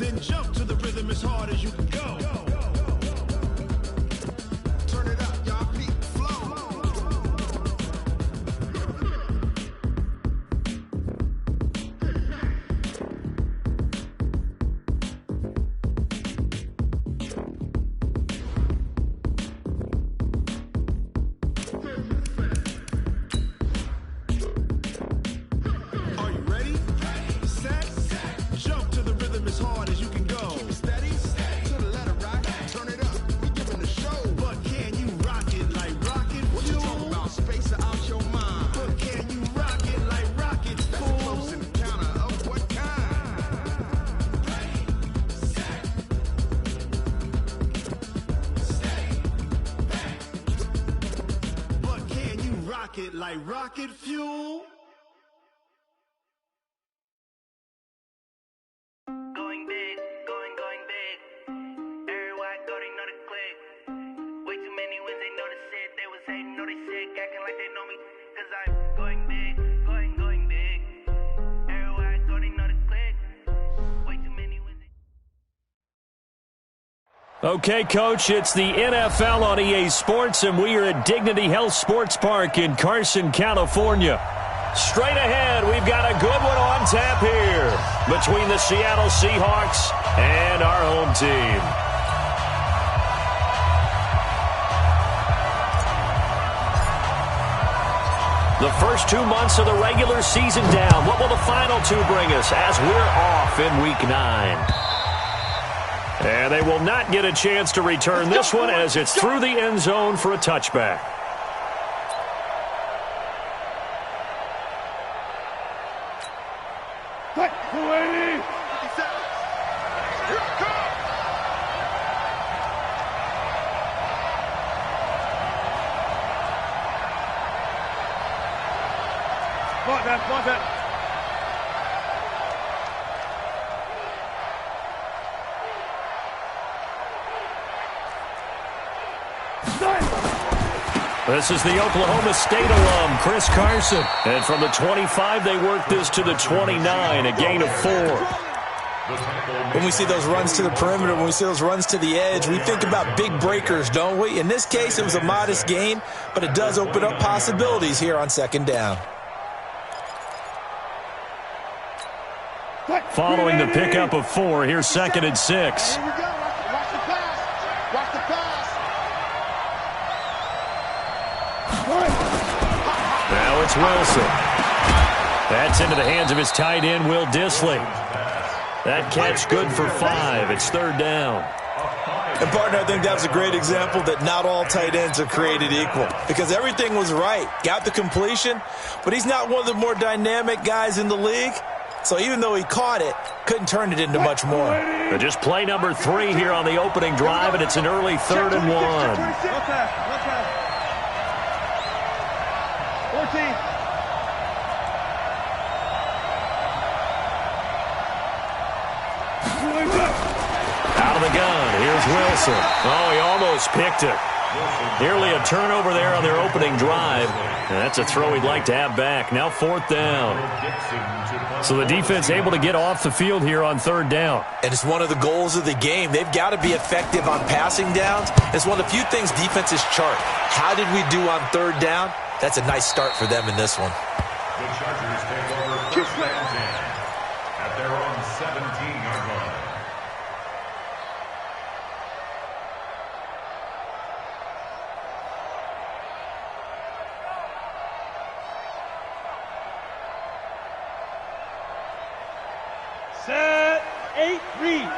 Then jump to the rhythm as hard as you can go. Turn it up, y'all. Peak flow. Are you ready? Set. Jump to the rhythm as hard as you can go. Keep it steady. To the letter, right? Turn it up. We giving the show. But can you rock it like rocket fuel? What you talking about? Space out your mind. But can you rock it like rocket fuel? That's a close encounter of what kind? But can you rock it like rocket fuel? Going big, going big. Everywhere I go, they know the click. Way too many wins, they know the shit. They was hating, know they sick, acting like they know me. Cause I'm going big, going big. Everywhere I go, they know the click. Way too many wins. Okay, Coach, it's the NFL on EA Sports, and we are at Dignity Health Sports Park in Carson, California. Straight ahead, we've got a good one on tap here between the Seattle Seahawks and our home team. The first 2 months of the regular season down. What will the final two bring us as we're off in Week 9? And they will not get a chance to return this one as it's through the end zone for a touchback. This is the Oklahoma State alum, Chris Carson. And from the 25, they work this to the 29, a gain of 4. When we see those runs to the perimeter, when we see those runs to the edge, we think about big breakers, don't we? In this case, it was a modest gain, but it does open up possibilities here on second down. Following the pickup of 4, here's 2nd and 6. Here we go. Watch the pass. Watch the pass. Now it's Wilson. That's into the hands of his tight end, Will Dissly. That catch good for 5. It's 3rd down. And, partner, I think that was a great example that not all tight ends are created equal because everything was right. Got the completion, but he's not one of the more dynamic guys in the league. So even though he caught it, couldn't turn it into much more. But just play number 3 here on the opening drive, and it's an early 3rd and 1. 14. Out of the gun, here's Wilson. Oh, he almost picked it. Nearly a turnover there on their opening drive. And that's a throw he'd like to have back. Now 4th down. So the defense able to get off the field here on 3rd down. And it's one of the goals of the game. They've got to be effective on passing downs. It's one of the few things defenses chart. How did we do on 3rd down? That's a nice start for them in this one. The Chargers take over 1st and 10 at their own 17-yard line. Set, 8, read.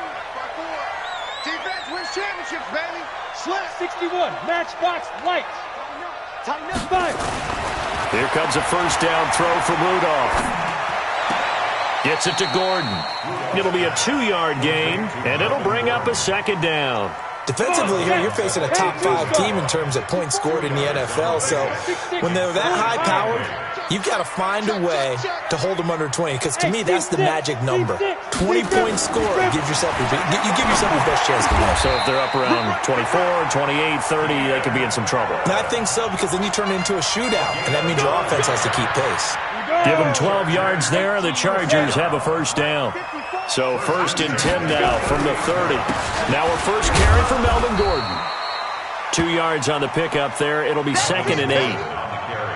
Defense wins championships, baby. Slap. 61, matchbox, lights. Tighten up. 5. Here comes a 1st down throw from Rudolph. Gets it to Gordon. It'll be a 2-yard gain, and it'll bring up a 2nd down. Defensively here, you're facing a top 5 team in terms of points scored in the NFL. So when they're that high-powered, you've got to find a way to hold them under 20. Because to me, that's the magic number. 20-point score gives yourself you give yourself your best chance to win. So if they're up around 24, 28, 30, they could be in some trouble. And I think so, because then you turn it into a shootout, and that means your offense has to keep pace. Give them 12 yards there. The Chargers have a 1st down. 55. So 1st and 10 now from the 30. Now a first carry for Melvin Gordon. 2 yards on the pickup there. It'll be 2nd and 8.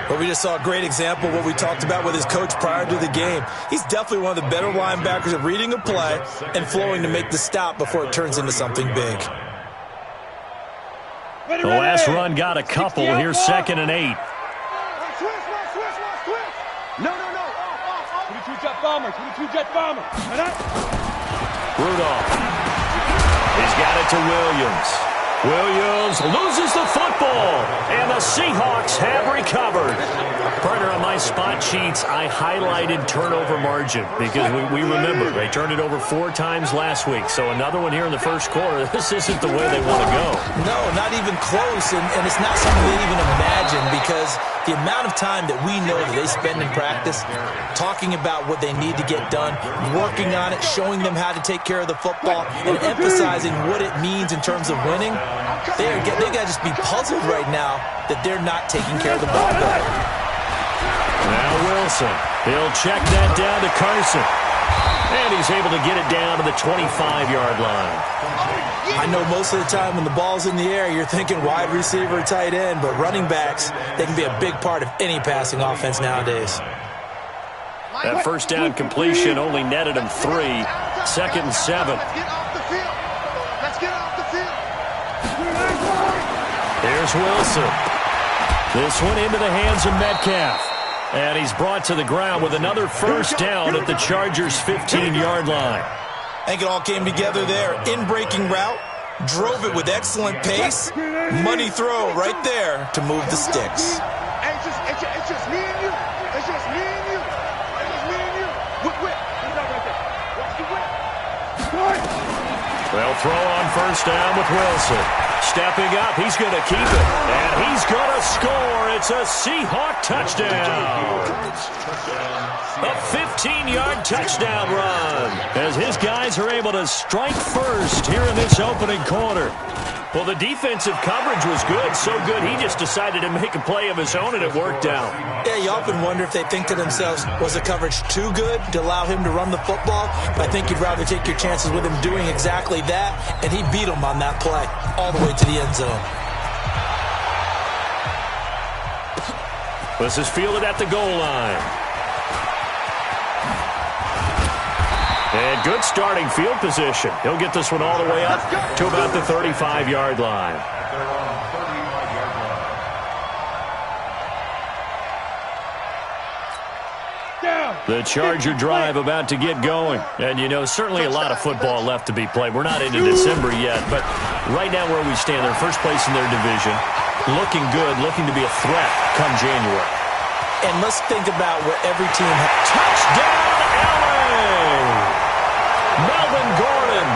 Well, we just saw a great example of what we talked about with his coach prior to the game. He's definitely one of the better linebackers at reading a play and flowing to make the stop before it turns into something big. The last run got a couple. Here's 2nd and 8. No. 22 jet bomber. 22 jet bomber. Rudolph. He's got it to Williams. Williams loses the football, and the Seahawks have recovered. Partner, on my spot sheets, I highlighted turnover margin because we remember they turned it over 4 times last week. So another one here in the first quarter. This isn't the way they want to go. No, not even close, and it's not something they even imagine because the amount of time that we know that they spend in practice talking about what they need to get done, working on it, showing them how to take care of the football, and emphasizing what it means in terms of winning, they got to just be puzzled right now that they're not taking care of the ball better. Now Wilson. He'll check that down to Carson. And he's able to get it down to the 25-yard line. I know most of the time when the ball's in the air, you're thinking wide receiver, tight end, but running backs, they can be a big part of any passing offense nowadays. That first down completion only netted him 3. 2nd and 7. Let's get off the field. Here's Wilson. This one into the hands of Metcalf. And he's brought to the ground with another first down at the Chargers' 15-yard line. I think it all came together there. In-breaking route, drove it with excellent pace. Money throw right there to move the sticks. Hey, it's just me and you. It's just me and you. It's just me and you. Whip. Put it out right there. Watch the whip. They'll throw on first down with Wilson. Stepping up, he's going to keep it. And he's going to score. It's a Seahawk touchdown. A 15-yard touchdown run as his guys are able to strike first here in this opening quarter. Well, the defensive coverage was good, so good he just decided to make a play of his own, and it worked out. Yeah, you often wonder if they think to themselves, was the coverage too good to allow him to run the football? But I think you'd rather take your chances with him doing exactly that, and he beat him on that play all the way to the end zone. This is fielded at the goal line. And good starting field position. He'll get this one all the way up to about the 35-yard line. The Charger drive about to get going. And, you know, certainly a lot of football left to be played. We're not into December yet, but right now where we stand, they're first place in their division. Looking good, looking to be a threat come January. And let's think about what every team has. Touchdown, LA! Melvin Gordon,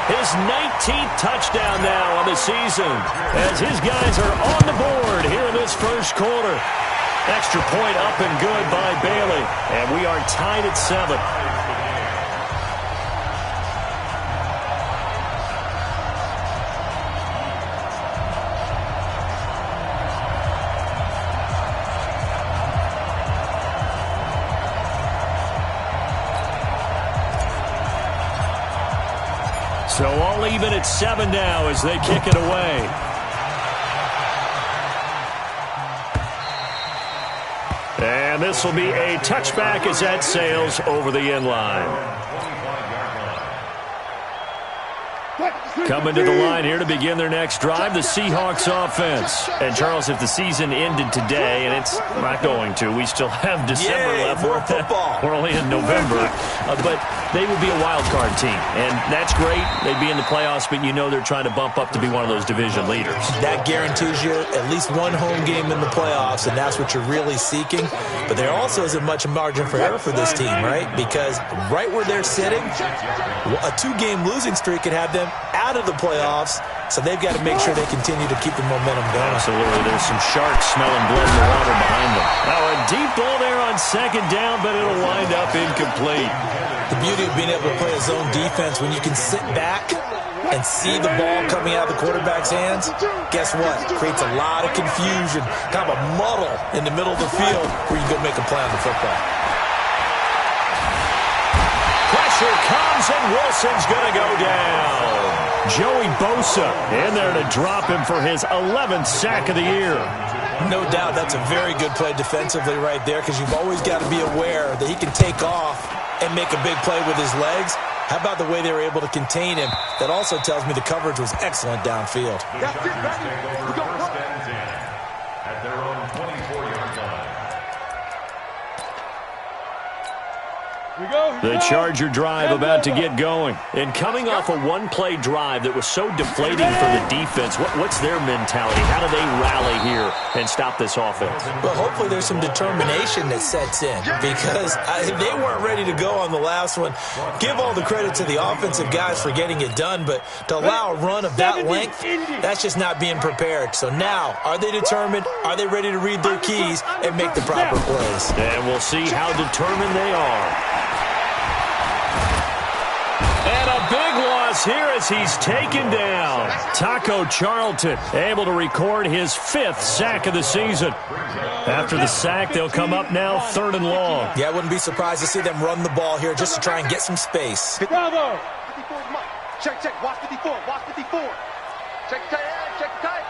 his 19th touchdown now on the season as his guys are on the board here in this first quarter. Extra point up and good by Bailey, and we are tied at 7. So all even at 7 now as they kick it away. And this will be a touchback as that sails over the end line. Coming to the line here to begin their next drive, the Seahawks offense. And, Charles, if the season ended today, and it's not going to, we still have December left. More football. We're only in November. But they would be a wild card team, and that's great. They'd be in the playoffs, but you know they're trying to bump up to be one of those division leaders. That guarantees you at least one home game in the playoffs, and that's what you're really seeking. But there also isn't much margin for error for this team, right? Because right where they're sitting, a 2-game losing streak could have them out of the playoffs, so they've got to make sure they continue to keep the momentum going. Absolutely. There's some sharks smelling blood in the water behind them. Now a deep ball there on second down, but it'll wind up incomplete. The beauty of being able to play a zone defense when you can sit back and see the ball coming out of the quarterback's hands, guess what? It creates a lot of confusion, kind of a muddle in the middle of the field where you go make a play on the football. pressure comes, and Wilson's going to go down. Joey Bosa in there to drop him for his 11th sack of the year. No doubt that's a very good play defensively right there, because you've always got to be aware that he can take off and make a big play with his legs. How about the way they were able to contain him? That also tells me the coverage was excellent downfield. That's it, baby. We go first and 10 at their own 24-yard line. The Charger drive about to get going. And coming off a one-play drive that was so deflating for the defense, what's their mentality? How do they rally here and stop this offense? Well, hopefully there's some determination that sets in, because they weren't ready to go on the last one. Give all the credit to the offensive guys for getting it done, but to allow a run of that length, that's just not being prepared. So now, are they determined? Are they ready to read their keys and make the proper plays? And we'll see how determined they are. And a big loss here as he's taken down. Taco Charlton able to record his 5th sack of the season. After the sack, they'll come up now 3rd and long. Yeah, I wouldn't be surprised to see them run the ball here just to try and get some space. Bravo! Check, check, watch 54, watch 54. Check tight, check tight,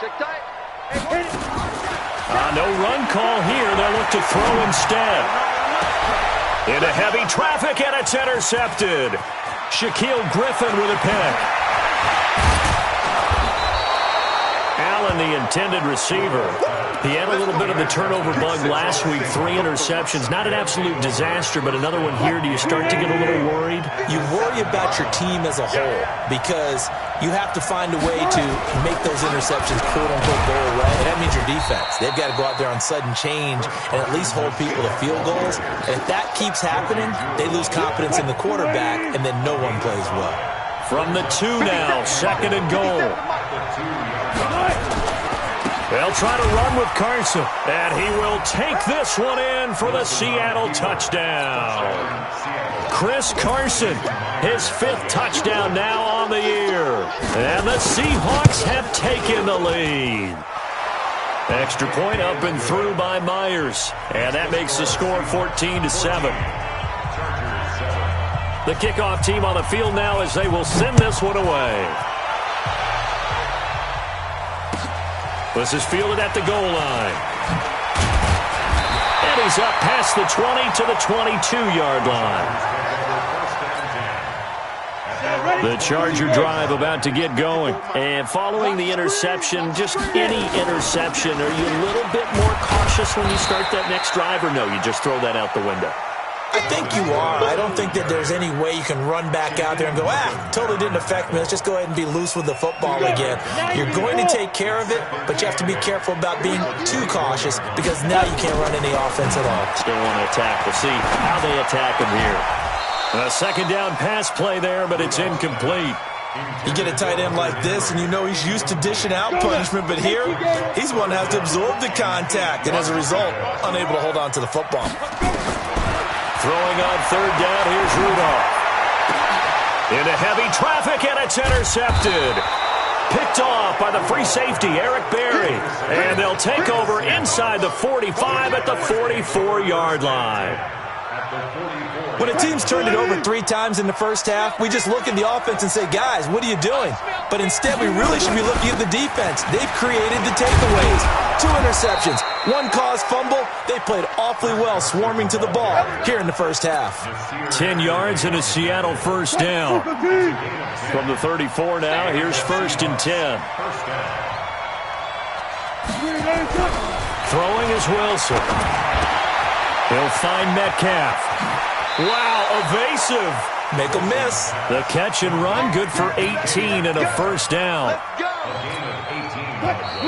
check tight. No run call here. They'll look to throw instead. Into heavy traffic, and it's intercepted. Shaquille Griffin with a pick. Allen, the intended receiver. He had a little bit of the turnover bug last week. 3 interceptions. Not an absolute disaster, but another one here. Do you start to get a little worried? You worry about your team as a whole, because you have to find a way to make those interceptions quote-unquote go away. And that means your defense. They've got to go out there on sudden change and at least hold people to field goals. And if that keeps happening, they lose confidence in the quarterback, and then no one plays well. From the 2 now, 2nd and goal. They'll try to run with Carson, and he will take this one in for the Seattle touchdown. Chris Carson, his 5th touchdown now on the year. And the Seahawks have taken the lead. Extra point up and through by Myers, and that makes the score 14-7. The kickoff team on the field now as they will send this one away. This is fielded at the goal line. And he's up past the 20 to the 22-yard line. The Charger drive about to get going. And following the interception, just any interception, are you a little bit more cautious when you start that next drive, or no, you just throw that out the window? I think you are. I don't think that there's any way you can run back out there and go, totally didn't affect me. Let's just go ahead and be loose with the football again. You're going to take care of it, but you have to be careful about being too cautious, because now you can't run any offense at all. Still want to attack. We'll see how they attack him here. A 2nd down pass play there, but it's incomplete. You get a tight end like this, and you know he's used to dishing out punishment, but here, he's one that has to absorb the contact, and as a result, unable to hold on to the football. Throwing on 3rd down, here's Rudolph. Into heavy traffic, and it's intercepted. Picked off by the free safety, Eric Berry. And they'll take over inside the 45 at the 44-yard line. When a team's turned it over 3 times in the first half, we just look at the offense and say, guys, what are you doing? But instead, we really should be looking at the defense. They've created the takeaways. 2 interceptions, 1 caused fumble. They played awfully well swarming to the ball here in the first half. 10 yards and a Seattle 1st down. From the 34 now, here's 1st and 10. Throwing is Wilson. He'll find Metcalf. Wow, evasive. Make a miss. The catch and run, good for 18 and a 1st down.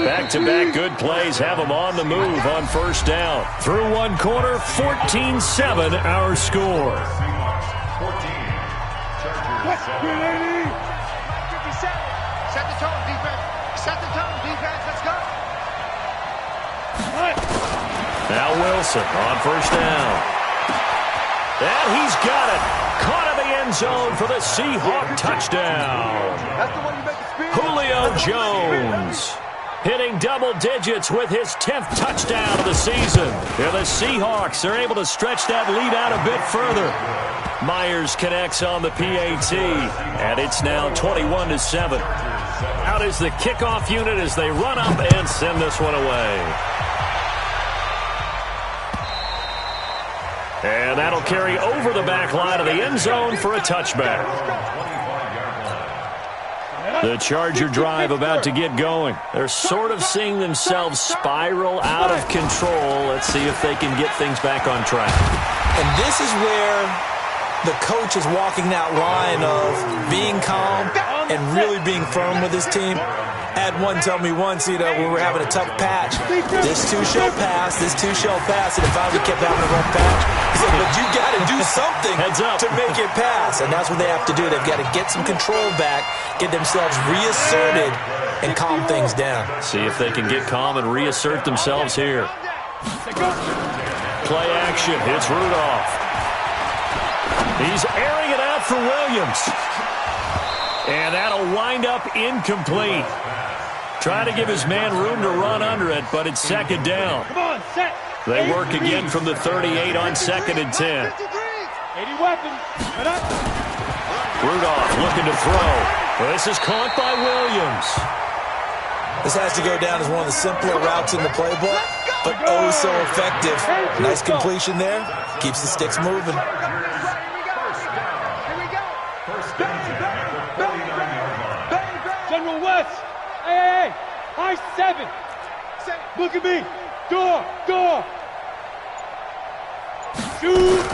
Back-to-back good plays have them on the move on 1st down. Through 1 quarter, 14-7 our score. 57. Set the tone, defense. Set the tone, defense. Let's go. Now Wilson on 1st down. And he's got it. Caught in the end zone for the Seahawk touchdown. Julio Jones hitting double digits with his 10th touchdown of the season. Yeah, the Seahawks are able to stretch that lead out a bit further. Myers connects on the PAT, and it's now 21-7. Out is the kickoff unit as they run up and send this one away. And that'll carry over the back line of the end zone for a touchback. The Charger drive about to get going. They're sort of seeing themselves spiral out of control. Let's see if they can get things back on track. And this is where the coach is walking that line of being calm and really being firm with his team. Had one tell me once, we were having a tough patch. This too shall pass, this too shall pass. And if I kept having a rough patch, he said, but you got to do something to make it pass. And that's what they have to do. They've got to get some control back, get themselves reasserted, and calm things down. See if they can get calm and reassert themselves here. Play action, hits Rudolph. He's airing it out for Williams. And that'll wind up incomplete. Try to give his man room to run under it, but it's second down. Come on, set. They work again from the 38 on 2nd and 10. 80 weapons. Rudolph looking to throw. Well, this is caught by Williams. This has to go down as one of the simpler routes in the playbook, but oh so effective. Nice completion there. Keeps the sticks moving. General West. Hey. High 7. Look at me. Door. Shoot.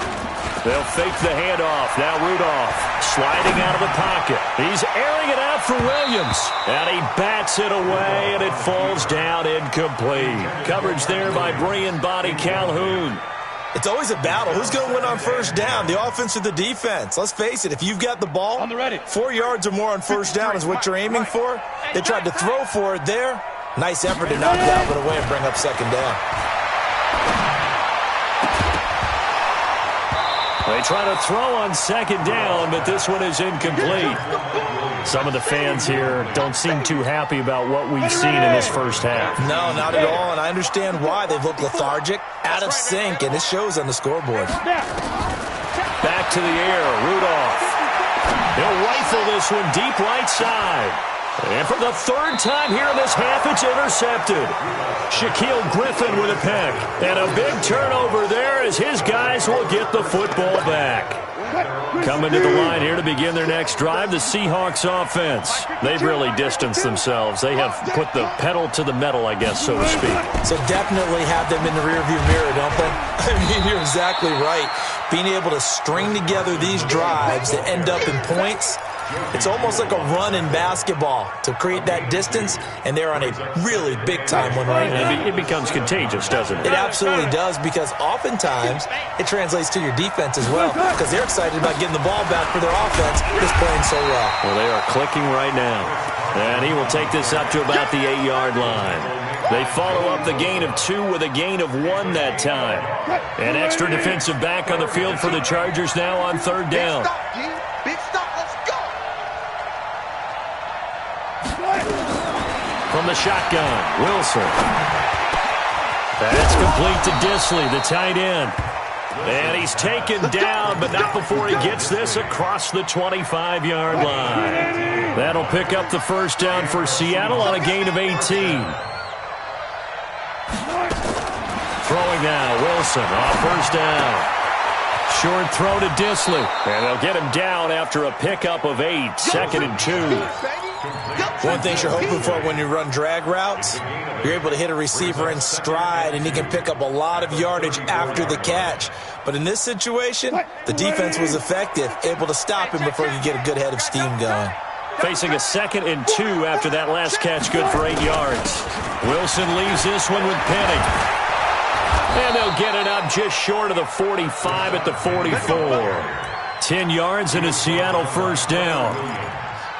They'll fake the handoff. Now Rudolph sliding out of the pocket. He's airing it out for Williams. And he bats it away, and it falls down incomplete. Coverage there by Brian Body Calhoun. It's always a battle. Who's going to win on first down, the offense or the defense? Let's face it, if you've got the ball, on the ready. 4 yards or more on first down is what you're aiming for. They tried to throw for it there. Nice effort to knock that one away and bring up second down. They try to throw on second down, but this one is incomplete. Some of the fans here don't seem too happy about what we've seen in this first half. No, not at all, and I understand why. They've looked lethargic, out of sync, and it shows on the scoreboard. Back to the air, Rudolph. He'll rifle this one deep right side. And for the third time here in this half, it's intercepted. Shaquille Griffin with a pick. And a big turnover there as his guys will get the football back. Coming to the line here to begin their next drive, the Seahawks offense. They've really distanced themselves. They have put the pedal to the metal, I guess, so to speak. So definitely have them in the rearview mirror, don't they? I mean, you're exactly right. Being able to string together these drives that end up in points, it's almost like a run in basketball to create that distance, and they're on a really big-time one right now. It becomes contagious, doesn't it? It absolutely does, because oftentimes it translates to your defense as well, because they're excited about getting the ball back for their offense that's playing so well. Well, they are clicking right now. And he will take this up to about the 8-yard line. They follow up the gain of 2 with a gain of 1 that time. An extra defensive back on the field for the Chargers now on third down. Big stop, let's go! From the shotgun, Wilson. That's complete to Disley, the tight end. And he's taken down, but not before he gets this across the 25-yard line. That'll pick up the first down for Seattle on a gain of 18. Throwing now, Wilson off first down. Short throw to Disley. And they'll get him down after a pickup of 8, 2nd and 2. One thing you're hoping for when you run drag routes, you're able to hit a receiver in stride, and he can pick up a lot of yardage after the catch. But in this situation, the defense was effective, able to stop him before he could get a good head of steam going. Facing a 2nd and 2 after that last catch, good for 8 yards. Wilson leaves this one with Penning. And they'll get it up just short of the 45 at the 44. 10 yards and a Seattle first down.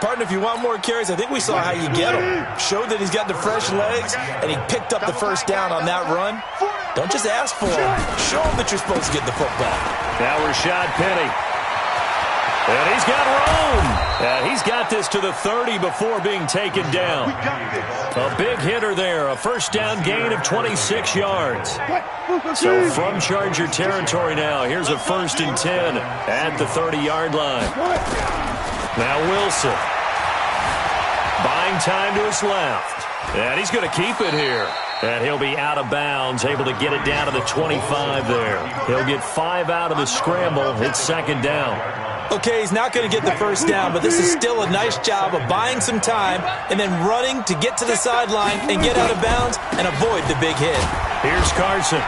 Partner, if you want more carries, I think we saw how you get him. Showed that he's got the fresh legs, and he picked up the first down on that run. Don't just ask for him. Show him that you're supposed to get the football. Now Rashad Penny. And he's got room. And he's got this to the 30 before being taken down. A big hitter there. A first down gain of 26 yards. So from Charger territory now, here's a 1st and 10 at the 30-yard line. Now Wilson. Buying time to his left. And he's going to keep it here. And he'll be out of bounds, able to get it down to the 25 there. He'll get 5 out of the scramble. It's 2nd down. Okay, he's not going to get the first down, but this is still a nice job of buying some time and then running to get to the sideline and get out of bounds and avoid the big hit. Here's Carson.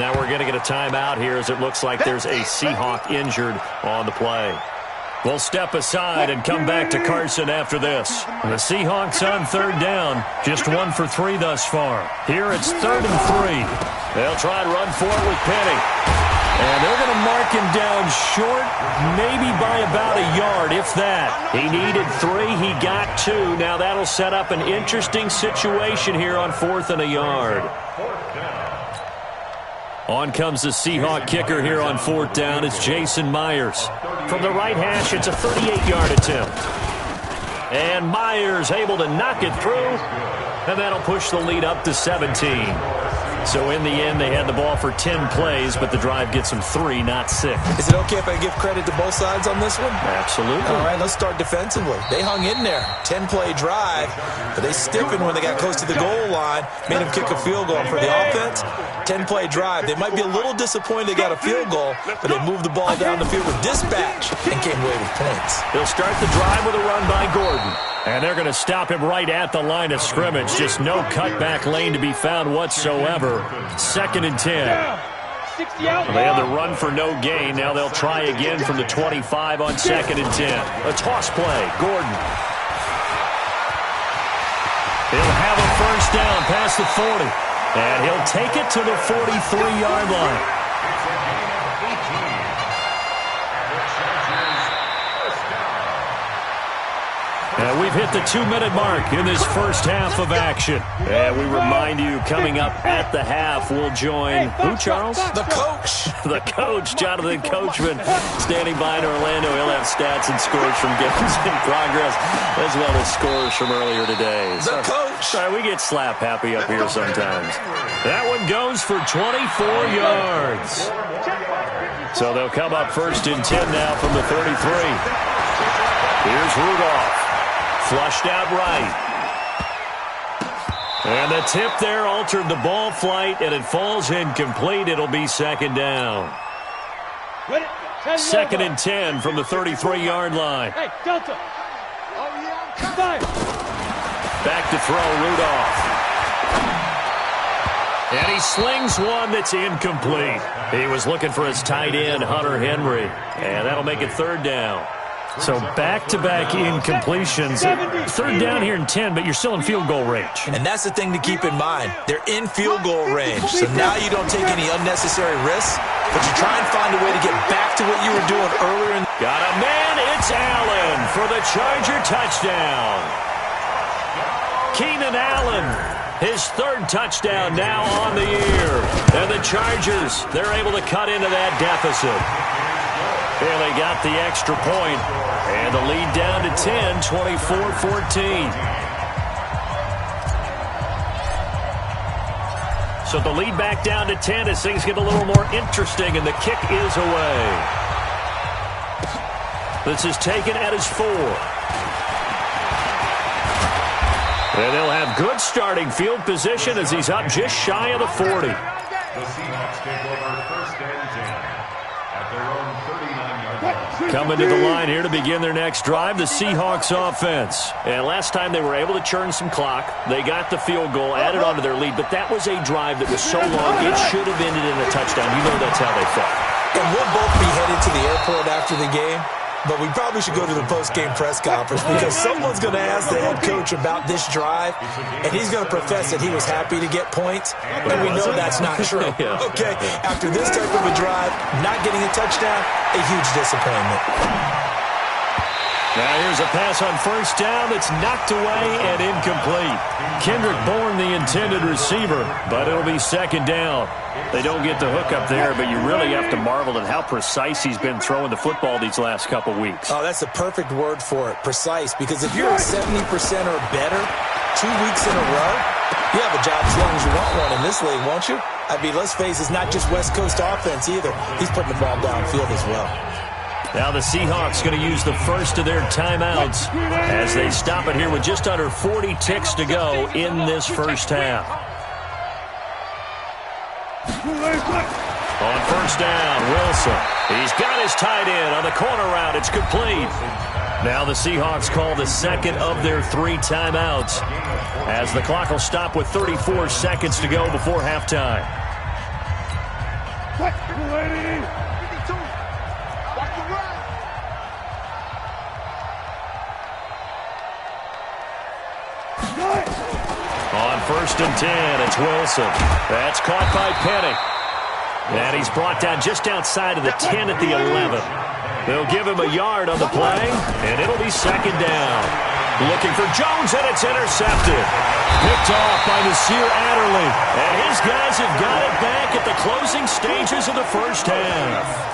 Now we're going to get a timeout here as it looks like there's a Seahawk injured on the play. We'll step aside and come back to Carson after this. The Seahawks on 3rd down, just 1 for 3 thus far. Here it's 3rd and 3. They'll try and run for it with Penny. And they're going to mark him down short, maybe by about a yard, if that. He needed 3. He got 2. Now that'll set up an interesting situation here on 4th and a yard. On comes the Seahawk kicker here on 4th down. It's Jason Myers. From the right hash, it's a 38-yard attempt. And Myers able to knock it through. And that'll push the lead up to 17. So in the end, they had the ball for 10 plays, but the drive gets them 3, not 6. Is it okay if I give credit to both sides on this one? Absolutely. All right, let's start defensively. They hung in there. 10-play drive, but they stiffened when they got close to the goal line, made them kick a field goal. For the offense, 10-play drive. They might be a little disappointed they got a field goal, but they moved the ball down the field with dispatch and came away with points. They'll start the drive with a run by Gordon. And they're going to stop him right at the line of scrimmage. Just no cutback lane to be found whatsoever. 2nd and 10. They had the run for no gain. Now they'll try again from the 25 on 2nd and 10. A toss play. Gordon. He'll have a first down past the 40. And he'll take it to the 43-yard line. And we've hit the 2-minute mark in this first half of action. And we remind you, coming up at the half, we'll join who, Charles? The coach. The coach, Jonathan Coachman, standing by in Orlando. He'll have stats and scores from games in progress, as well as scores from earlier today. The coach. Sorry, we get slap happy up here sometimes. That one goes for 24 yards. So they'll come up 1st and 10 now from the 33. Here's Rudolph. Flushed out right. And the tip there altered the ball flight, and it falls incomplete. It'll be 2nd down. 2nd and 10 from the 33-yard line. Hey, Delta. Back to throw, Rudolph. And he slings one that's incomplete. He was looking for his tight end, Hunter Henry. And that'll make it 3rd down. So back-to-back incompletions. 3rd down here in 10, but you're still in field goal range. And that's the thing to keep in mind. They're in field goal range. So now you don't take any unnecessary risks, but you try and find a way to get back to what you were doing earlier. Got a man. It's Allen for the Charger touchdown. Keenan Allen, his 3rd touchdown now on the year. And the Chargers, they're able to cut into that deficit. And they got the extra point, and the lead down to 10, 24-14. So the lead back down to 10 as things get a little more interesting, and the kick is away. This is taken at his 4. And they'll have good starting field position as he's up just shy of the 40. The Seahawks take over 1st and 10 at their own 39-yard line. Coming to the line here to begin their next drive, the Seahawks offense. And last time they were able to churn some clock. They got the field goal, added onto their lead, but that was a drive that was so long it should have ended in a touchdown. You know that's how they felt. And we'll both be headed to the airport after the game. But we probably should go to the post-game press conference because someone's going to ask the head coach about this drive, and he's going to profess that he was happy to get points, and we know that's not true. Yeah. Okay, after this type of a drive, not getting a touchdown, a huge disappointment. Now here's a pass on first down that's knocked away and incomplete. Kendrick Bourne, the intended receiver, but it'll be second down. They don't get the hook up there, but you really have to marvel at how precise he's been throwing the football these last couple weeks. Oh, that's the perfect word for it, precise, because if you're at 70% or better 2 weeks in a row, you have a job as long as you want one in this league, won't you? I mean, let's face it, it's not just West Coast offense either. He's putting the ball downfield as well. Now the Seahawks going to use the first of their timeouts as they stop it here with just under 40 ticks to go in this first half. On first down, Wilson. He's got his tight end on the corner route. It's complete. Now the Seahawks call the second of their 3 timeouts as the clock will stop with 34 seconds to go before halftime. On first and 10, it's Wilson. That's caught by Penny. And he's brought down just outside of the 10 at the 11. They'll give him a yard on the play, and it'll be second down. Looking for Jones, and it's intercepted. Picked off by Nasir Adderley. And his guys have got it back at the closing stages of the first half.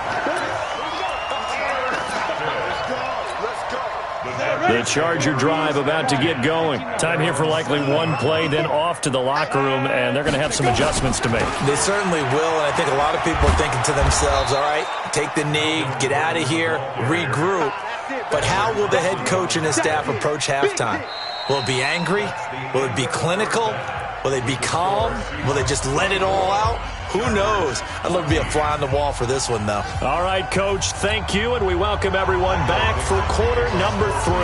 The Charger drive about to get going. Time here for likely one play, then off to the locker room, and they're going to have some adjustments to make. They certainly will, and I think a lot of people are thinking to themselves, all right, take the knee, get out of here, regroup. But how will the head coach and his staff approach halftime? Will it be angry? Will it be clinical? Will they be calm? Will they just let it all out? Who knows? I'd love to be a fly on the wall for this one, though. All right, Coach, thank you, and we welcome everyone back for quarter number 3.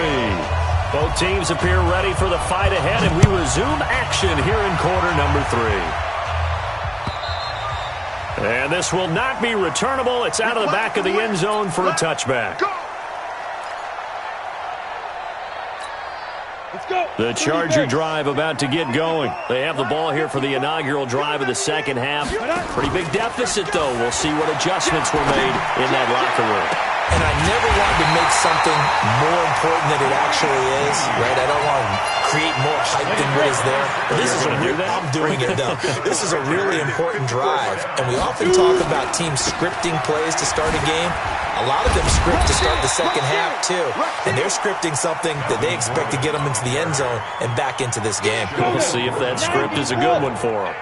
Both teams appear ready for the fight ahead, and we resume action here in quarter number 3. And this will not be returnable. It's out of the back of the end zone for a touchback. The Charger drive about to get going. They have the ball here for the inaugural drive of the second half. Pretty big deficit, though. We'll see what adjustments were made in that locker room. And I never wanted to make something more important than it actually is, right? I don't want to create more hype than what is there. But this is I'm doing it, though. This is a really important drive. And we often talk about teams scripting plays to start a game. A lot of them script to start the second half, too. And they're scripting something that they expect to get them into the end zone and back into this game. We'll see if that script is a good one for them.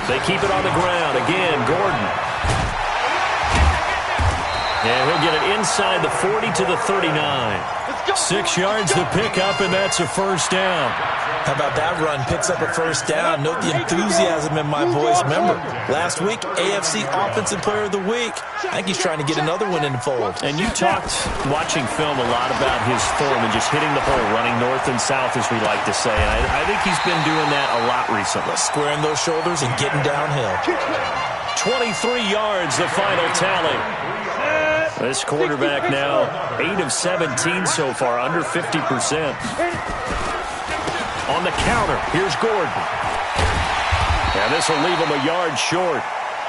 They keep it on the ground. Again, Gordon. And he'll get it inside the 40 to the 39. 6 yards to pick up, and that's a first down. How about that run? Picks up a first down. Note the enthusiasm in my voice. Remember, last week, AFC Offensive Player of the Week. I think he's trying to get another one in the fold. And you talked, watching film, a lot about his form and just hitting the hole, running north and south, as we like to say. And I think he's been doing that a lot recently. Squaring those shoulders and getting downhill. 23 yards, the final tally. This quarterback now 8 of 17 so far, under 50%. On the counter, here's Gordon. And this will leave him a yard short.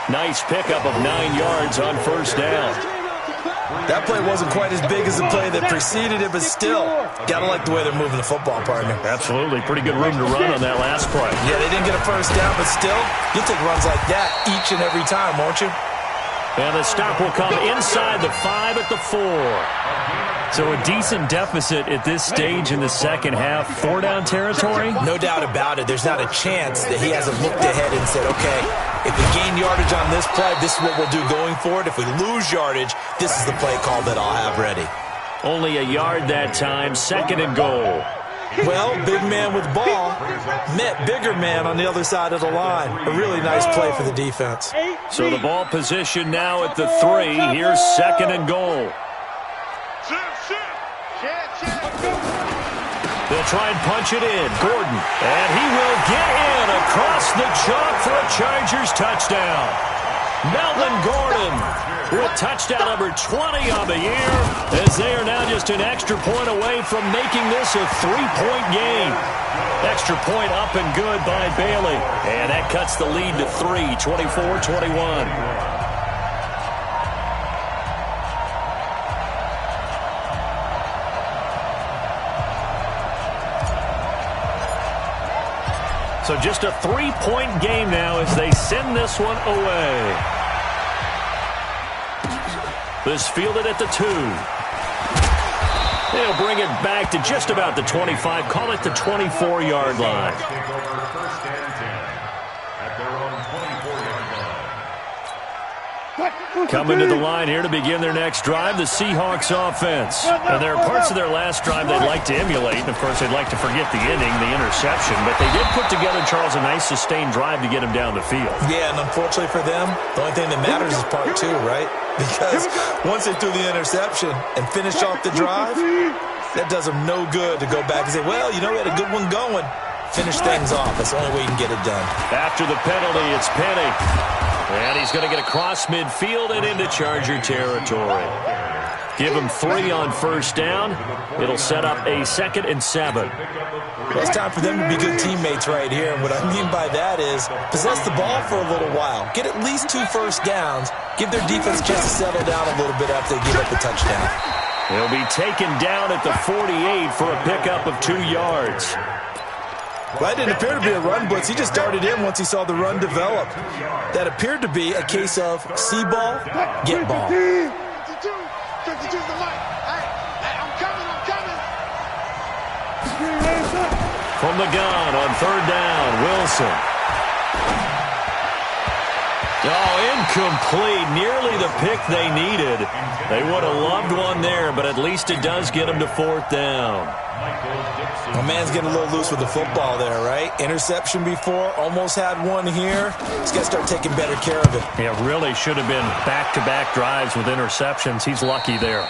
Nice pickup of 9 yards on first down. That play wasn't quite as big as the play that preceded it, but still, gotta like the way they're moving the football, partner. Absolutely. Pretty good room to run on that last play. Yeah, they didn't get a first down, but still, you'll take runs like that each and every time, won't you? And the stop will come inside the 5 at the 4. So a decent deficit at this stage in the second half. 4-down territory? No doubt about it. There's not a chance that he hasn't looked ahead and said, okay, if we gain yardage on this play, this is what we'll do going forward. If we lose yardage, this is the play call that I'll have ready. Only a yard that time. 2nd and goal. Well, big man with ball met bigger man on the other side of the line. A really nice play for the defense. So the ball position now at the 3. Here's 2nd and goal. They'll try and punch it in. Gordon. And he will get in across the chalk for a Chargers touchdown. Melvin Gordon with touchdown number 20 on the year, as they are now just an extra point away from making this a 3-point game. Extra point up and good by Bailey. And that cuts the lead to 3, 24-21. So just a 3-point game now as they send this one away. This fielded at the 2. They'll bring it back to just about the 25. Call it the 24-yard line. Take over first and 10 at their own 24-yard line. Coming to the line here to begin their next drive, the Seahawks offense. And there are parts of their last drive they'd like to emulate. And, of course, they'd like to forget the inning, the interception. But they did put together, Charles, a nice sustained drive to get him down the field. Yeah, and unfortunately for them, the only thing that matters is part 2, right? Because once they threw the interception and finished off the drive, that does them no good to go back and say, well, you know, we had a good one going. Finish things off. That's the only way you can get it done. After the penalty, it's Penny. And he's going to get across midfield and into Charger territory. Give him 3 on first down. It'll set up a 2nd and 7. Well, it's time for them to be good teammates right here. And what I mean by that is possess the ball for a little while. Get at least 2 first downs. Give their defense a chance to settle down a little bit after they give up the touchdown. He'll be taken down at the 48 for a pickup of 2 yards. Well, that didn't appear to be a run blitz. He just darted in once he saw the run develop. That appeared to be a case of see ball, get ball. 52's the mic. Hey, I'm coming. From the gun on third down, Wilson. Oh, incomplete. Nearly the pick they needed. They would have loved one there, but at least it does get them to 4th down. My man's getting a little loose with the football there, right? Interception before, almost had one here. He's got to start taking better care of it. Yeah, really should have been back-to-back drives with interceptions. He's lucky there.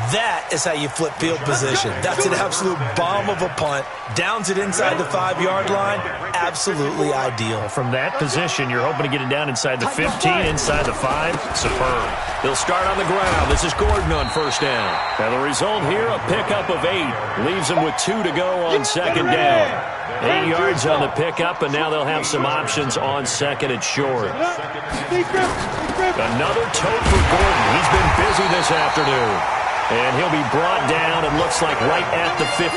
That is how you flip field position. That's an absolute bomb of a punt. Downs it inside the 5-yard line. Absolutely ideal. From that position, you're hoping to get it down inside the 15, inside the 5. Superb. They'll start on the ground. This is Gordon on first down. Now the result here, a pickup of 8. Leaves them with 2 to go on second down. 8 yards on the pickup, and now they'll have some options on second and short. Another tote for Gordon. He's been busy this afternoon. And he'll be brought down, it looks like, right at the 15.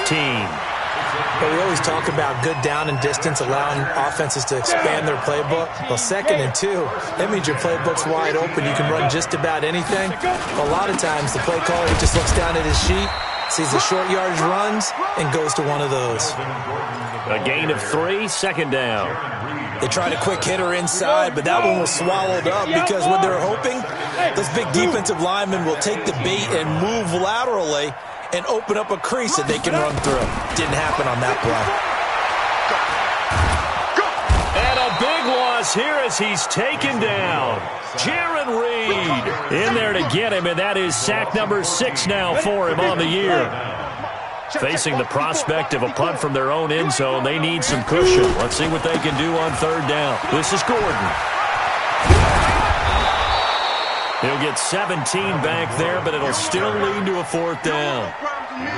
But we always talk about good down and distance, allowing offenses to expand their playbook. Well, 2nd and 2, that means your playbook's wide open. You can run just about anything. A lot of times, the play caller just looks down at his sheet, sees the short yardage runs, and goes to one of those. A gain of 3, second down. They tried a quick hitter inside, but that one was swallowed up because what they're hoping, this big defensive lineman will take the bait and move laterally and open up a crease that they can run through. Didn't happen on that play. And a big loss here as he's taken down. Jaron Reed in there to get him, and that is sack number 6 now for him on the year. Facing the prospect of a punt from their own end zone, they need some cushion. Let's see what they can do on third down. This is Gordon. He'll get 17 back there, but it'll still lead to a 4th down.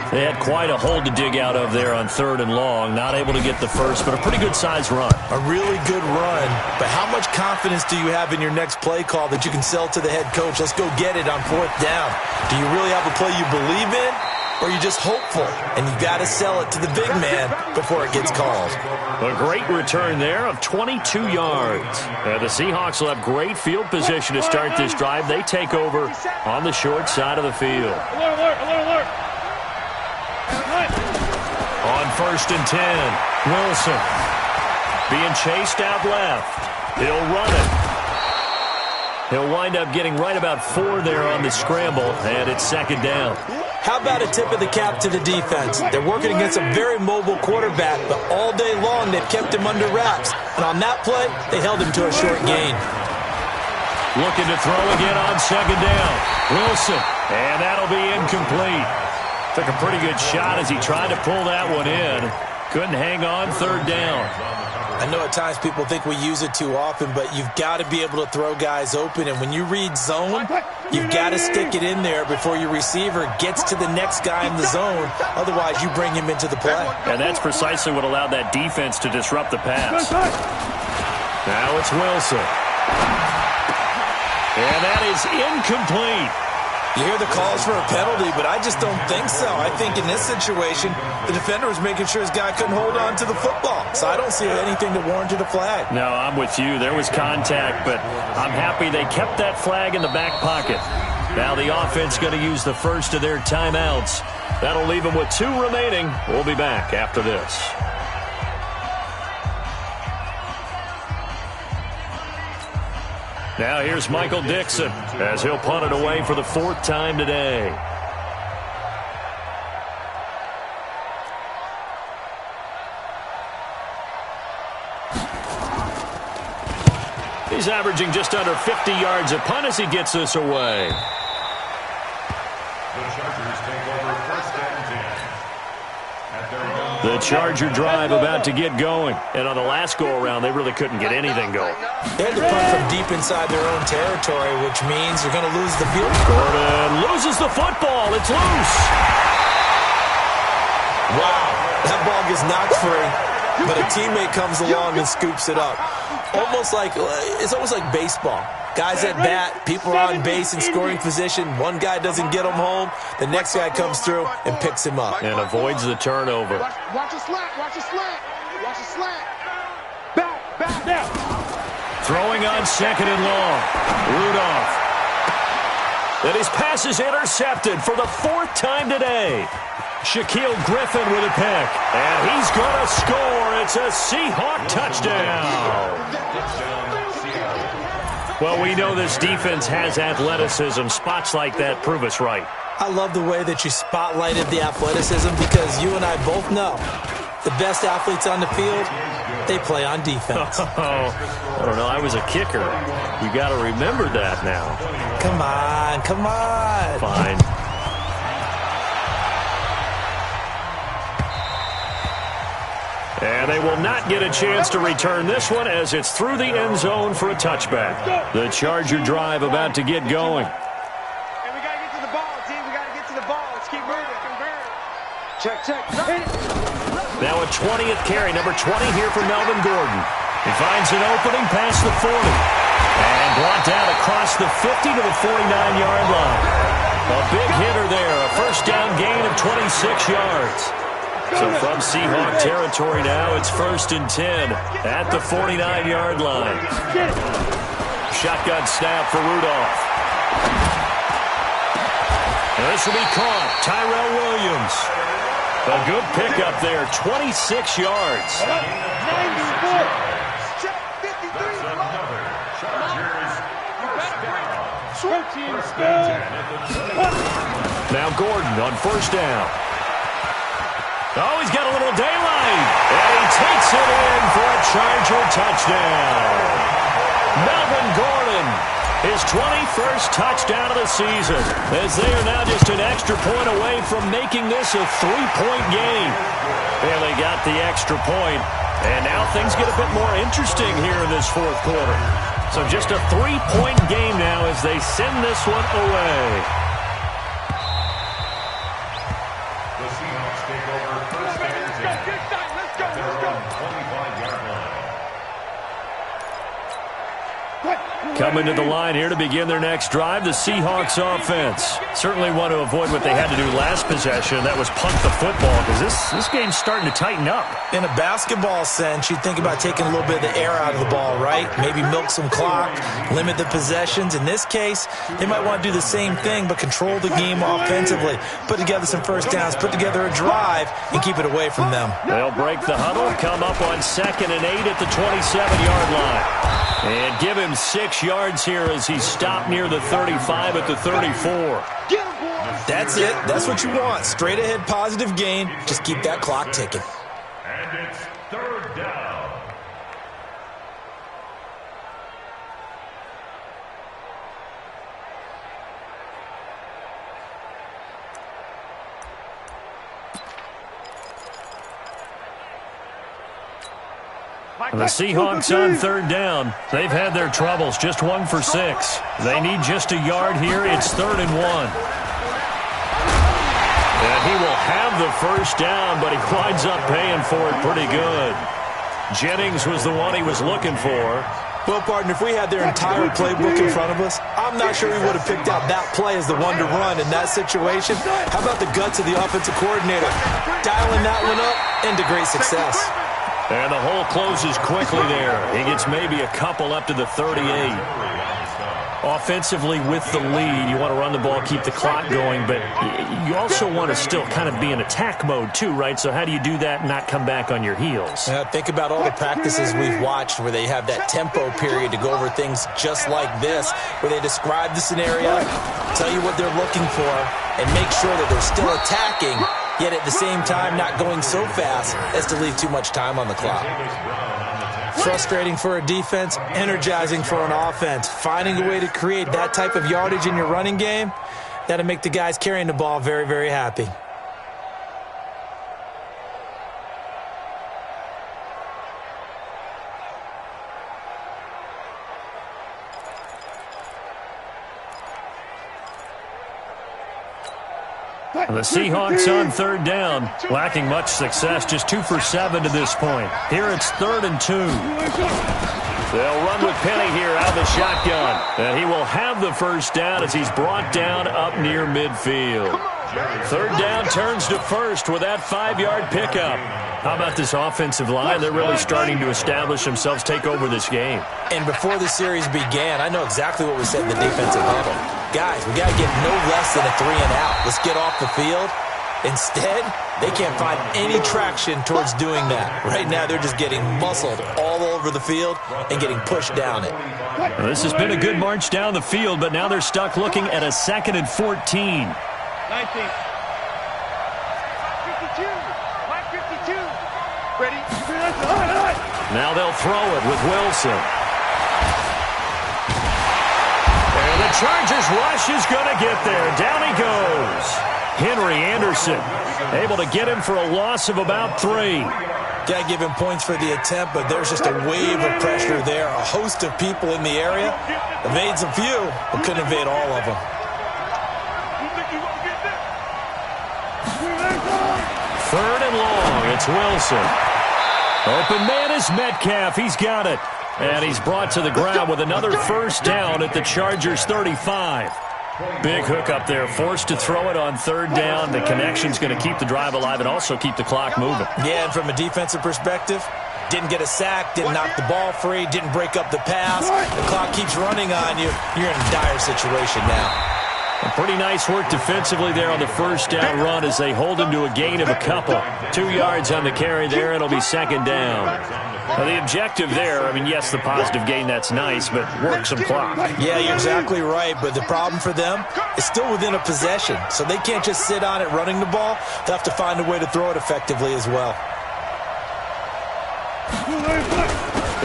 They had quite a hole to dig out of there on 3rd and long. Not able to get the first, but a pretty good-sized run. A really good run, but how much confidence do you have in your next play call that you can sell to the head coach? Let's go get it on 4th down. Do you really have a play you believe in? Or are you just hopeful, and you got to sell it to the big man before it gets called? A great return there of 22 yards. The Seahawks will have great field position to start this drive. They take over on the short side of the field. Alert. On 1st and 10, Wilson being chased out left. He'll run it. He'll wind up getting right about 4 there on the scramble, and it's 2nd down. How about a tip of the cap to the defense? They're working against a very mobile quarterback, but all day long they've kept him under wraps. And on that play, they held him to a short gain. Looking to throw again on 2nd down. Wilson, and that'll be incomplete. Took a pretty good shot as he tried to pull that one in. Couldn't hang on 3rd down. I know at times people think we use it too often, but you've got to be able to throw guys open. And when you read zone, you've got to stick it in there before your receiver gets to the next guy in the zone. Otherwise, you bring him into the play. And that's precisely what allowed that defense to disrupt the pass. Now it's Wilson. And that is incomplete. You hear the calls for a penalty, but I just don't think so. I think in this situation, the defender was making sure his guy couldn't hold on to the football. So I don't see anything that warranted a flag. No, I'm with you. There was contact, but I'm happy they kept that flag in the back pocket. Now the offense going to use the first of their timeouts. That'll leave them with 2 remaining. We'll be back after this. Now here's Michael Dixon as he'll punt it away for the 4th time today. He's averaging just under 50 yards a punt as he gets this away. The Chargers take over 1st and 10. At their own The Charger drive about to get going. And on the last go-around, they really couldn't get anything going. They had to punt from deep inside their own territory, which means they're going to lose the field. Gordon loses the football. It's loose. Wow, that ball gets knocked free, but a teammate comes along and scoops it up. It's almost like baseball. Guys at bat, people are on base in scoring position. One guy doesn't get him home. The next guy comes through and picks him up. And avoids the turnover. Watch a slant. Watch a slant. Watch a slant. Back now. Throwing on 2nd and long. Rudolph. And his pass is intercepted for the 4th time today. Shaquille Griffin with a pick. And he's going to score. It's a Seahawk touchdown. Well, we know this defense has athleticism. Spots like that prove us right. I love the way that you spotlighted the athleticism because you and I both know the best athletes on the field, they play on defense. I don't know. I was a kicker. You got to remember that now. Come on. Fine. And they will not get a chance to return this one as it's through the end zone for a touchback. The Charger drive about to get going. And we got to get to the ball, team. We got to get to the ball. Let's keep moving. Check. Now a 20th carry, number 20 here for Melvin Gordon. He finds an opening past the 40. And brought down across the 50 to the 49-yard line. A big hitter there, a 1st down gain of 26 yards. So from Seahawk territory now, it's 1st and 10 at the 49-yard line. Shotgun snap for Rudolph. And this will be caught. Tyrell Williams. A good pickup there, 26 yards. 94. Now Gordon on 1st down. Oh, he's got a little daylight. And he takes it in for a Charger touchdown. Melvin Gordon, his 21st touchdown of the season, as they are now just an extra point away from making this a 3-point game. And they got the extra point, and now things get a bit more interesting here in this 4th quarter. So just a 3-point game now as they send this one away. The Seahawks take over 1st and 10. At their own 25-yard line. Coming to the line here to begin their next drive, the Seahawks offense. Certainly want to avoid what they had to do last possession. That was punt the football because this game's starting to tighten up. In a basketball sense, you'd think about taking a little bit of the air out of the ball, right? Maybe milk some clock, limit the possessions. In this case, they might want to do the same thing but control the game offensively. Put together some 1st downs, put together a drive, and keep it away from them. They'll break the huddle, come up on 2nd and 8 at the 27-yard line. And give him 6 yards here as he's stopped near the 35 at the 34. That's it. That's what you want. Straight ahead positive gain. Just keep that clock ticking. And it's 3rd down. The Seahawks on 3rd down. They've had their troubles, just 1 for 6. They need just a yard here. It's 3rd and 1. And he will have the 1st down, but he winds up paying for it pretty good. Jennings was the one he was looking for. Well, partner, if we had their entire playbook in front of us, I'm not sure we would have picked out that play as the one to run in that situation. How about the guts of the offensive coordinator? Dialing that one up into great success. And the hole closes quickly there. He gets maybe a couple up to the 38. Offensively with the lead, you want to run the ball, keep the clock going, but you also want to still kind of be in attack mode too, right? So how do you do that and not come back on your heels? Think about all the practices we've watched where they have that tempo period to go over things just like this, where they describe the scenario, tell you what they're looking for, and make sure that they're still attacking, yet at the same time not going so fast as to leave too much time on the clock. Frustrating for a defense, energizing for an offense. Finding a way to create that type of yardage in your running game, that'll make the guys carrying the ball very, very happy. The Seahawks on third down, lacking much success, just 2 for 7 to this point. Here it's 3rd and 2. They'll run with Penny here out of the shotgun, and he will have the first down as he's brought down up near midfield. 3rd down turns to first with that 5-yard pickup. How about this offensive line? They're really starting to establish themselves, take over this game. And before the series began, I know exactly what we said in the defensive huddle. Guys, we got to get no less than a 3-and-out. Let's get off the field. Instead, they can't find any traction towards doing that. Right now, they're just getting muscled all over the field and getting pushed down it. Well, this has been a good march down the field, but now they're stuck looking at a 2nd and 14. 19. 52. 52. Ready? Now they'll throw it with Wilson. And the Chargers rush is going to get there. Down he goes. Henry Anderson able to get him for a loss of about 3. Got to give him points for the attempt, but there's just a wave of pressure there. A host of people in the area. Evades a few, but couldn't evade all of them. 3rd and long. It's Wilson. Open man is Metcalf. He's got it. And he's brought to the ground with another first down at the Chargers 35. Big hook up there. Forced to throw it on 3rd down. The connection's going to keep the drive alive and also keep the clock moving. Yeah, and from a defensive perspective, didn't get a sack, didn't knock the ball free, didn't break up the pass. The clock keeps running on you. You're in a dire situation now. Pretty nice work defensively there on the first down run as they hold him to a gain of a couple. 2 yards on the carry there. It'll be 2nd down. Now the objective there, I mean, yes, the positive gain, that's nice, but work some clock. Yeah, you're exactly right, but the problem for them is still within a possession, so they can't just sit on it running the ball. They'll have to find a way to throw it effectively as well.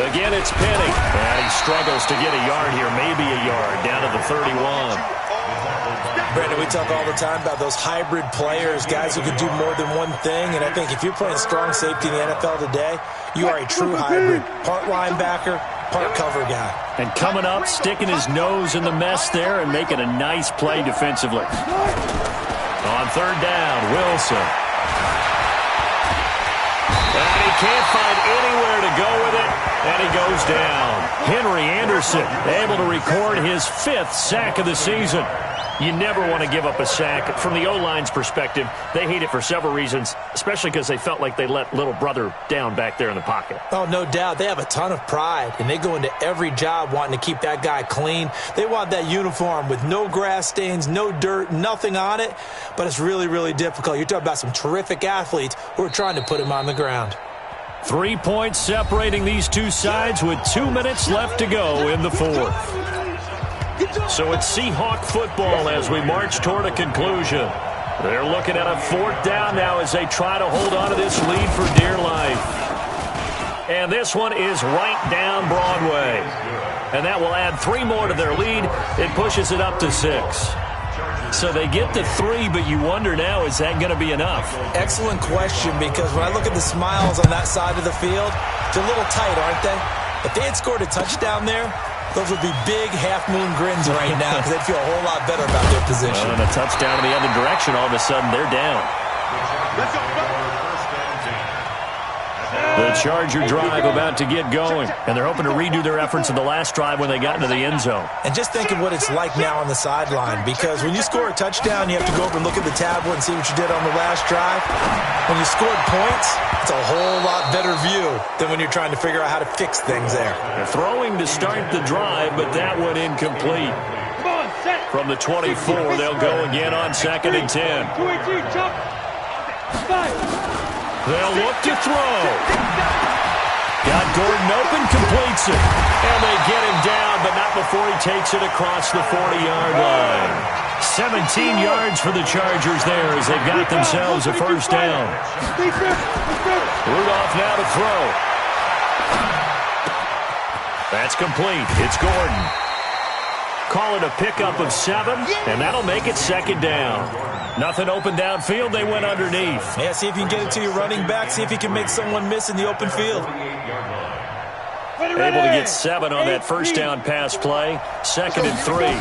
Again, it's Penny. And he struggles to get a yard here, maybe a yard, down to the 31. Brandon, we talk all the time about those hybrid players, guys who can do more than one thing, and I think if you're playing strong safety in the NFL today, you are a true hybrid. Part linebacker, part cover guy. And coming up, sticking his nose in the mess there and making a nice play defensively. On 3rd down, Wilson. And he can't find anywhere to go with it, and he goes down. Henry Anderson able to record his 5th sack of the season. You never want to give up a sack. From the O-line's perspective, they hate it for several reasons, especially because they felt like they let little brother down back there in the pocket. Oh, no doubt. They have a ton of pride, and they go into every job wanting to keep that guy clean. They want that uniform with no grass stains, no dirt, nothing on it, but it's really, really difficult. You're talking about some terrific athletes who are trying to put him on the ground. 3 points separating these two sides with 2 minutes left to go in the 4th. So it's Seahawk football as we march toward a conclusion. They're looking at a 4th down now as they try to hold on to this lead for dear life. And this one is right down Broadway. And that will add 3 more to their lead. It pushes it up to 6. So they get to 3, but you wonder now, is that going to be enough? Excellent question, because when I look at the smiles on that side of the field, they're a little tight, aren't they? If they had scored a touchdown there, those would be big half-moon grins right now because they'd feel a whole lot better about their position. And a touchdown in the other direction, all of a sudden they're down. Let's go. The The Charger drive about to get going, and they're hoping to redo their efforts in the last drive when they got into the end zone. And just think of what it's like now on the sideline, because when you score a touchdown, you have to go over and look at the tablet and see what you did on the last drive. When you scored points, it's a whole lot better view than when you're trying to figure out how to fix things there. They're throwing to start the drive, but that one incomplete. From the 24, they'll go again on 2nd and 10. They'll look to throw. Got Gordon open, completes it. And they get him down, but not before he takes it across the 40-yard line. 17 yards for the Chargers there as they've got themselves a first down. Rudolph now to throw. That's complete. It's Gordon. Call it a pickup of 7, and that'll make it 2nd down. Nothing open downfield. They went underneath. Yeah, see if you can get it to your running back. See if you can make someone miss in the open field. Able to get 7 on that first down pass play. 2nd and 3.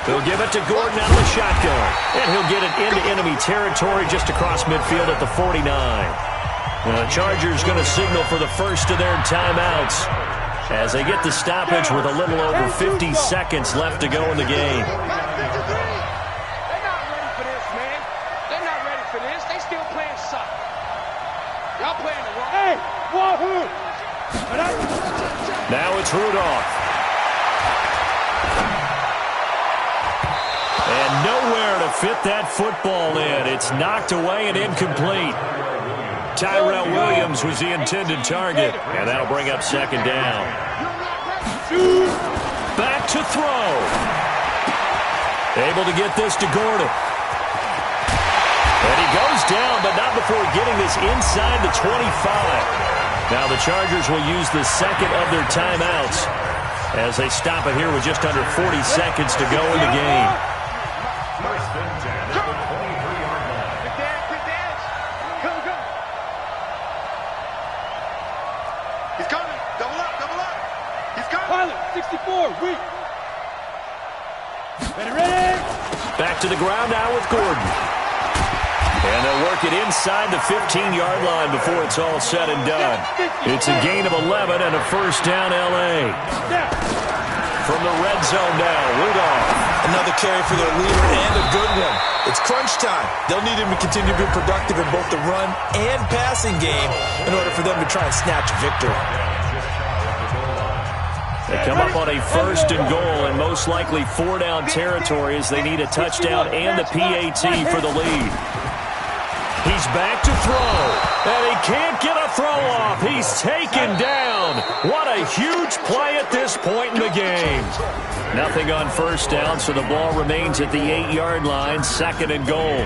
He'll give it to Gordon out of the shotgun. And he'll get it into enemy territory just across midfield at the 49. Now, the Chargers going to signal for the first of their timeouts as they get the stoppage with a little over 50 seconds left to go in the game. They're not ready for this, man. They're not ready for this. They still playing soccer. Y'all playing the wrong. Hey, wahoo! Now it's Rudolph. And nowhere to fit that football in. It's knocked away and incomplete. Tyrell Williams was the intended target, and that'll bring up 2nd down. Back to throw. Able to get this to Gordon. And he goes down, but not before getting this inside the 25. Now the Chargers will use the 2nd of their timeouts as they stop it here with just under 40 seconds to go in the game. He's coming. Double up, double up. He's coming. Pilot, 64, weak. Ready? Back to the ground now with Gordon. And they'll work it inside the 15-yard line before it's all said and done. It's a gain of 11 and a first down L.A. From the red zone now, Rudolph. Another carry for their leader and a good one. It's crunch time. They'll need him to continue to be productive in both the run and passing game in order for them to try and snatch a victory. They come up on a 1st and goal and most likely 4-down territory as they need a touchdown and the PAT for the lead. He's back to throw, and he can't get a throw off. He's taken down. What a huge play at this point in the game. Nothing on first down, so the ball remains at the 8-yard line, 2nd and goal.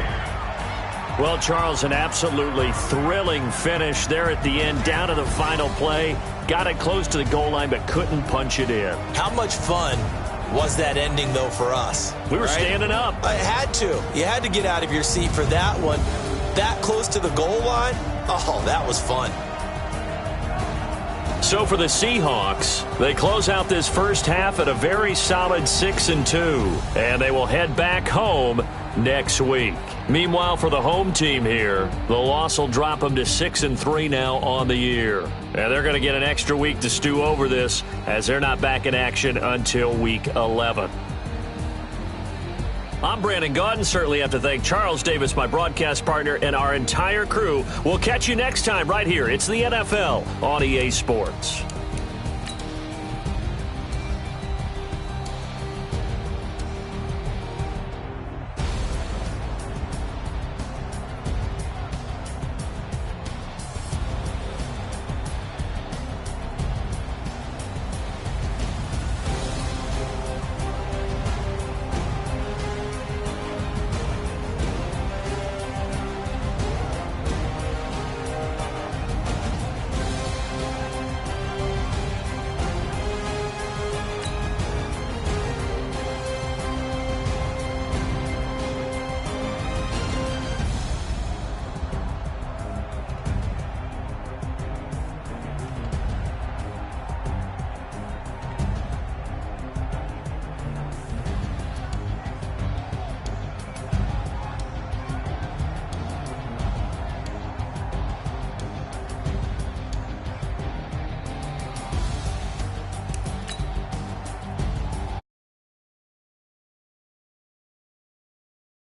Well, Charles, an absolutely thrilling finish there at the end, down to the final play. Got it close to the goal line, but couldn't punch it in. How much fun was that ending, though, for us? We were standing up. I had to. You had to get out of your seat for that one. That close to the goal line? Oh, that was fun. So for the Seahawks, they close out this first half at a very solid 6-2, and they will head back home next week. Meanwhile, for the home team here, the loss will drop them to 6-3 now on the year. And they're going to get an extra week to stew over this as they're not back in action until week 11. I'm Brandon Gaudin. Certainly have to thank Charles Davis, my broadcast partner, and our entire crew. We'll catch you next time right here. It's the NFL on EA Sports.